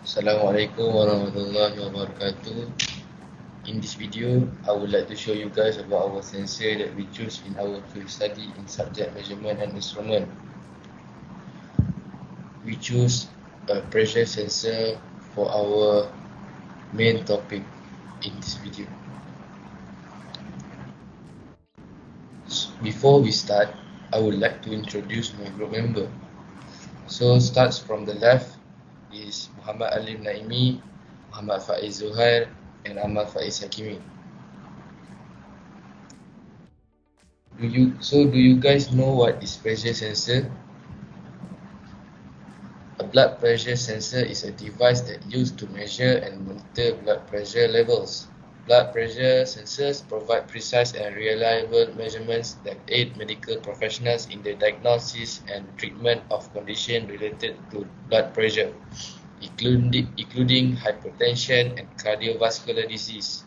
Assalamualaikum warahmatullahi wabarakatuh. In this video, I would like to show you guys about our sensor that we choose in our field study in subject measurement and instrument. We choose a pressure sensor for our main topic in this video. Before we start, I would like to introduce my group member. So starts from the left is Muhammad Alim Naimi, Muhammad Faiz Zuhair, and Ahmad Faiz Hakimi. Do you guys know what is pressure sensor? A blood pressure sensor is a device that used to measure and monitor blood pressure levels. Blood pressure sensors provide precise and reliable measurements that aid medical professionals in the diagnosis and treatment of conditions related to blood pressure, including hypertension and cardiovascular disease.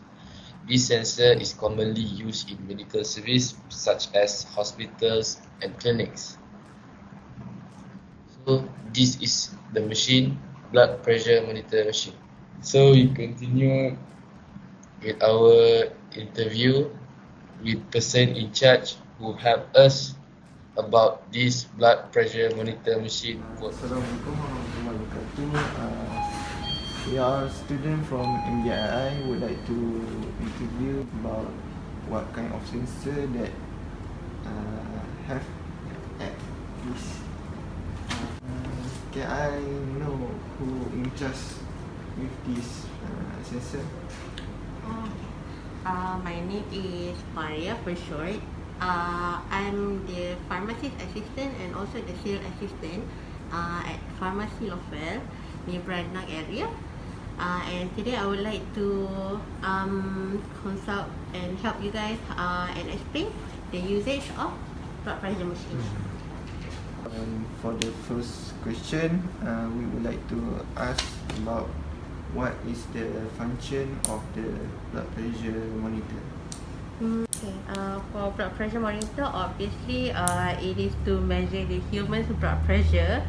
This sensor is commonly used in medical service such as hospitals and clinics. So this is the machine, blood pressure monitor machine. So we continue with our interview with person in charge who help us about this blood pressure monitor machine. Assalamualaikum warahmatullahi wabarakatuh. We are student from MBII. Would like to interview about what kind of sensor that have at this. Can I know who in charge with this sensor? My name is Maria for short. I'm the pharmacist assistant and also the sales assistant at Pharmacy Lofel near Branang area. And today I would like to consult and help you guys and explain the usage of blood pressure machine. For the first question, we would like to ask about what is the function of the blood pressure monitor. Okay. For blood pressure monitor, obviously, it is to measure the human's blood pressure.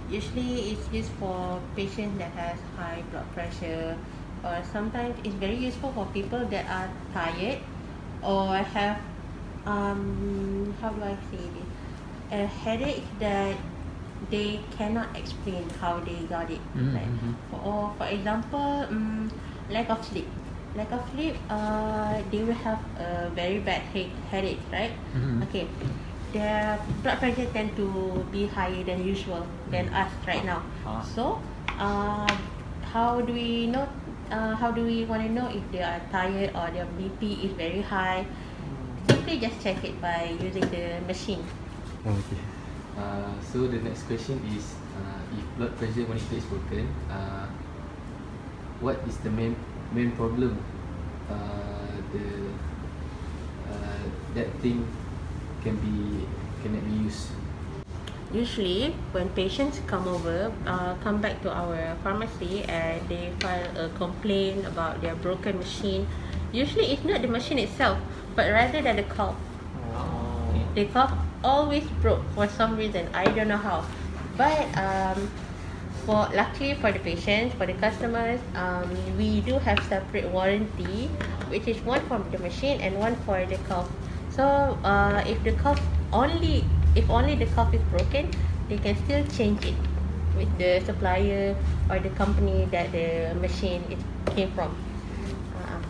Usually, it's used for patients that has high blood pressure, or sometimes it's very useful for people that are tired or have how do I say this? A headache that they cannot explain how they got it. Like, for example, lack of sleep. Lack of sleep, they will have a very bad headache, right? Okay, their blood pressure tend to be higher than usual than us right now. So, how do we know? How do we want to know if they are tired or their BP is very high? Simply just check it by using the machine. Okay. So the next question is, if blood pressure monitor is broken, what is the main problem? That thing cannot be used. Usually, when patients come back to our pharmacy and they file a complaint about their broken machine, usually it's not the machine itself, but rather than the cuff. The cuff always broke for some reason. I don't know how, but luckily for the patients, for the customers, we do have separate warranty, which is one for the machine and one for the cuff. So if only the cuff is broken, they can still change it with the supplier or the company that the machine came from.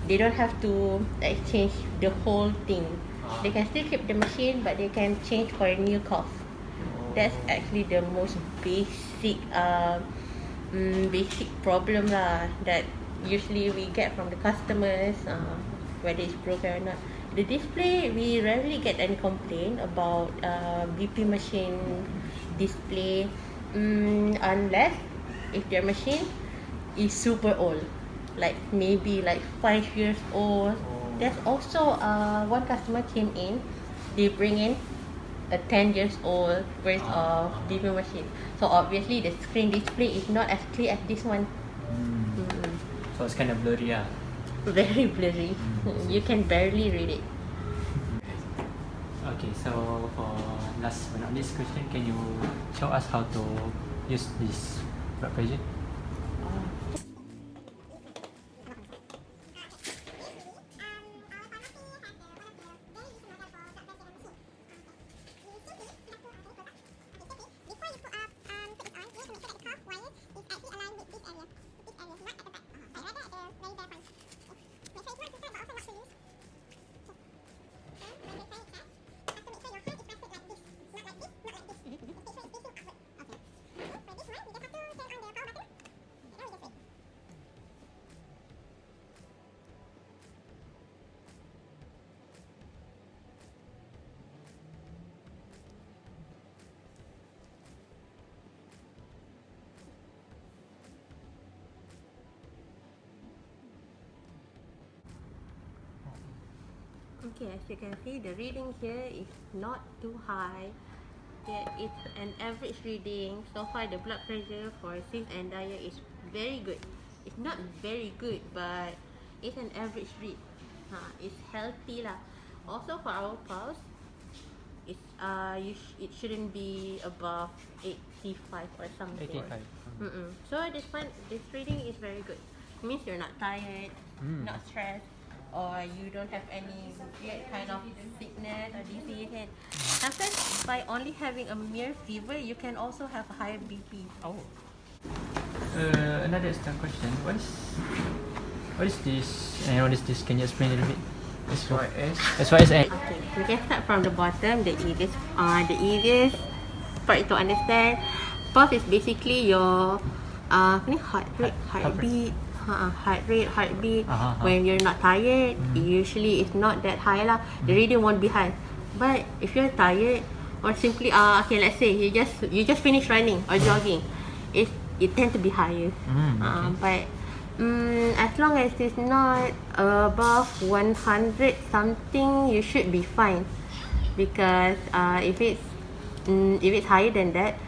They don't have to exchange the whole thing. They can still keep the machine, but they can change for a new cuff. That's actually the most basic problem that usually we get from the customers, whether it's broken or not. The display, we rarely get any complaint about BP machine display, unless if their machine is super old, like maybe like 5 years old. There's also one customer came in, they bring in a 10 years old worth of BP machine. So obviously the screen display is not as clear as this one. So it's kind of blurry, Very blurry. You can barely read it. Okay, so for last but not least question, can you show us how to use this blood pressure? Okay, as you can see, the reading here is not too high. It's an average reading. So far, the blood pressure for Sis and Daya is very good. It's not very good, but it's an average read. It's healthy lah. Also for our pulse, it shouldn't be above 85 or something. 85. So this reading is very good. It means you're not tired, not stressed, or you don't have any weird kind of sickness or disease. And sometimes by only having a mere fever, you can also have a higher BP. Oh. Another extra question. What is this? And what is this? Can you explain a little bit? SYS. Okay, we can start from the bottom. The easiest part to understand. Pulse is basically your heartbeat. Heartbeat. When you're not tired, usually it's not that high lah. The reading won't be high. But if you're tired, or simply okay, let's say you just finished running or jogging, it tends to be higher. But as long as it's not above 100 something, you should be fine. Because if it's higher than that,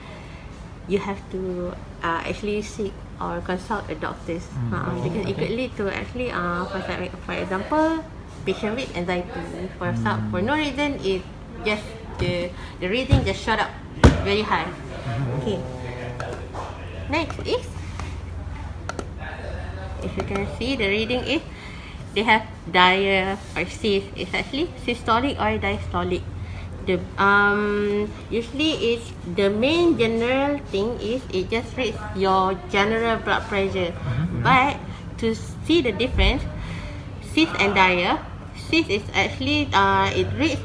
you have to actually seek or consult a doctor. Because it could lead to actually for example, patient with anxiety. For no reason, it just the reading just shot up very high. Okay. Next is, if you can see, the reading is they have dia or sis. It's actually systolic or diastolic. The usually it's the main general thing is it just reads your general blood pressure. But to see the difference, sis and dia, sis is actually it reads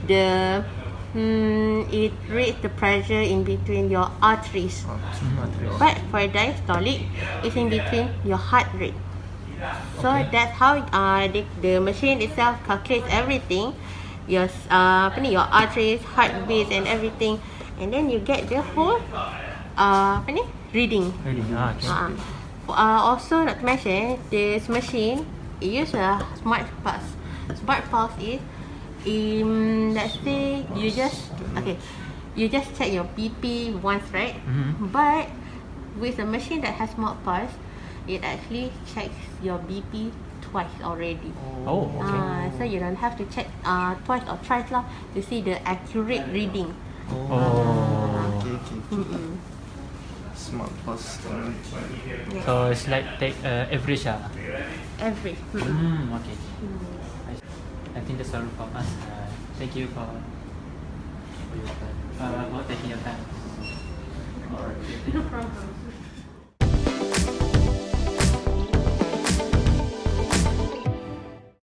the pressure in between your arteries. But for diastolic, it's in between your heart rate. So that's how the machine itself calculates everything, your arteries, heartbeat, and everything, and then you get the whole reading. Also, not to mention, this machine uses a smart pulse. Smart pulse is, let's say you just check your BP once, right? But with a machine that has smart pulse, it actually checks your BP twice already. So you don't have to check twice or thrice lah to see the accurate reading. Smart pulse technology. Yes. So it's like take average Average. Okay. I think that's all from us. Thank you for taking your time. No problem.